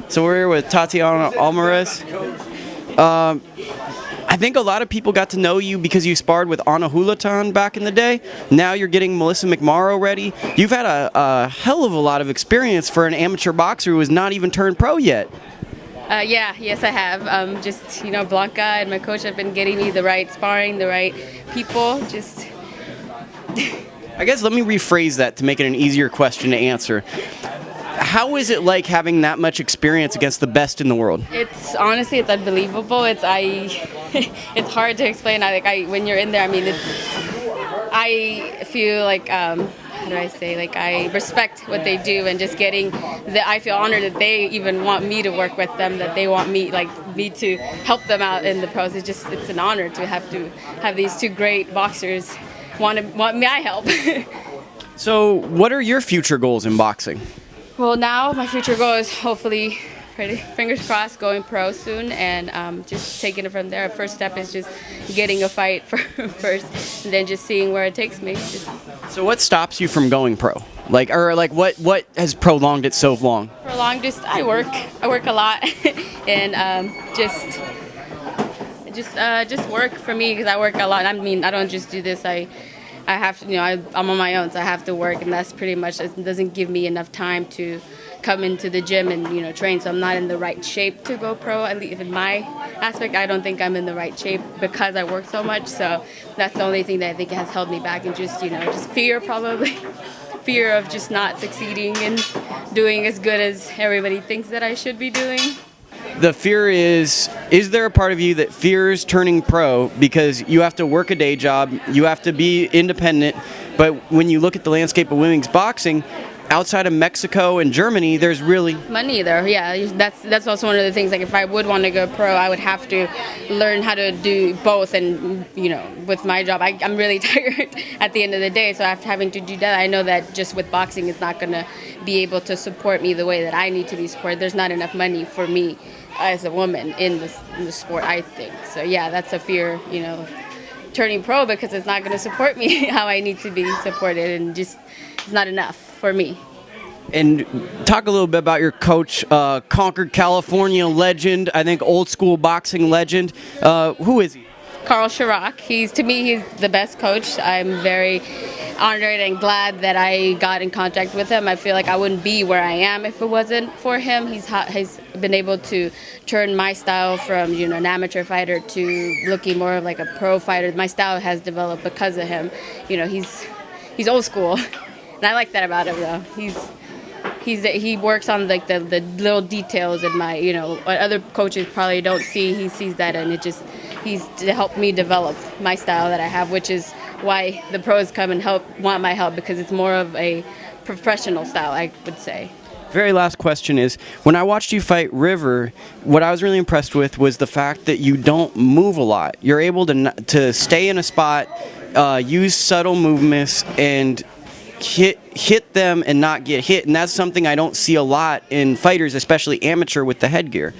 So we're here with Tatiana Almarez. I think a lot of people got to know you because you sparred with Julaton back in the day. Now you're getting Melissa McMorrow ready. You've had a hell of a lot of experience for an amateur boxer who has not even turned pro yet. Yes, I have. Blanca and my coach have been getting me the right sparring, the right people. I guess let me rephrase that to make it an easier question to answer. How is it like having that much experience against the best in the world? It's honestly, it's unbelievable. It's hard to explain. When you're in there, I feel like how do I say? Like I respect what they do, and just getting that I feel honored that they even want me to work with them, that they want me to help them out in the pros. It's an honor to have these two great boxers want my help. So, what are your future goals in boxing? Well, now my future goal is hopefully, fingers crossed, going pro soon, and just taking it from there. First step is just getting a fight first, and then just seeing where it takes me. So what stops you from going pro? What has prolonged it so long? I work a lot, and just work for me, because I work a lot. I don't just do this. I have to, I'm on my own, so I have to work, and that's pretty much, it doesn't give me enough time to come into the gym and, train, so I'm not in the right shape to go pro. At least in my aspect, I don't think I'm in the right shape because I work so much, so that's the only thing that I think has held me back, and just fear, probably. Fear of just not succeeding and doing as good as everybody thinks that I should be doing. The fear is there a part of you that fears turning pro because you have to work a day job, you have to be independent, but when you look at the landscape of women's boxing, outside of Mexico and Germany, there's really money there. Yeah, that's also one of the things. Like if I would want to go pro, I would have to learn how to do both. And with my job, I'm really tired at the end of the day. So after having to do that, I know that just with boxing, it's not going to be able to support me the way that I need to be supported. There's not enough money for me as a woman in the sport, I think. So yeah, that's a fear, turning pro, because it's not going to support me how I need to be supported, and just it's not enough for me. And talk a little bit about your coach, Concord, California legend, I think old school boxing legend. Who is he? Carl Chirac. He's the best coach. I'm very honored and glad that I got in contact with him. I feel like I wouldn't be where I am if it wasn't for him. He's been able to turn my style from an amateur fighter to looking more of like a pro fighter. My style has developed because of him. He's old school, and I like that about him though. He works on like the little details in my what other coaches probably don't see. He sees that, and he's to help me develop my style that I have, which is why the pros come and want my help, because it's more of a professional style, I would say. Very last question is, when I watched you fight River, what I was really impressed with was the fact that you don't move a lot. You're able to stay in a spot, use subtle movements, and hit them and not get hit, and that's something I don't see a lot in fighters, especially amateur, with the headgear.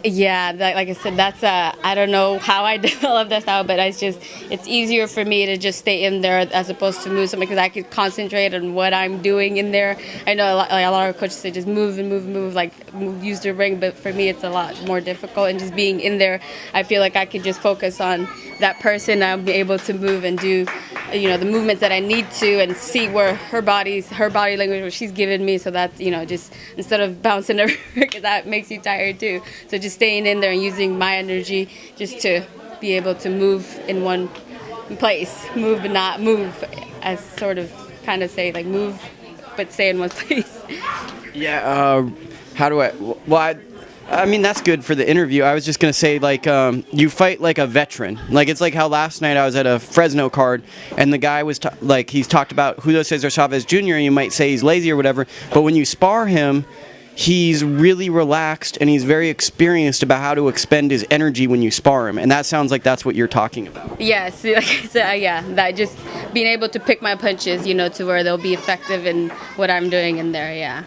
Yeah, like I said, that's I don't know how I developed that style, but it's easier for me to just stay in there as opposed to move something, because I could concentrate on what I'm doing in there. I know a lot of coaches say just move and move, use the ring, but for me it's a lot more difficult, and just being in there, I feel like I could just focus on that person. I'll be able to move and do the movements that I need to, and see where her body language, what she's given me, so that just instead of bouncing everywhere, because that makes you tired too. So just staying in there and using my energy just to be able to move in one place, move but not move, as sort of kind of say, like move but stay in one place. Yeah, how do I mean, that's good for the interview. I was just going to say, you fight like a veteran. It's like how last night I was at a Fresno card, and the guy was, he's talked about Julio Cesar Chavez Jr., and you might say he's lazy or whatever, but when you spar him, he's really relaxed, and he's very experienced about how to expend his energy when you spar him, and that sounds like that's what you're talking about. Yes, like I said, yeah, that just being able to pick my punches, to where they'll be effective in what I'm doing in there, yeah.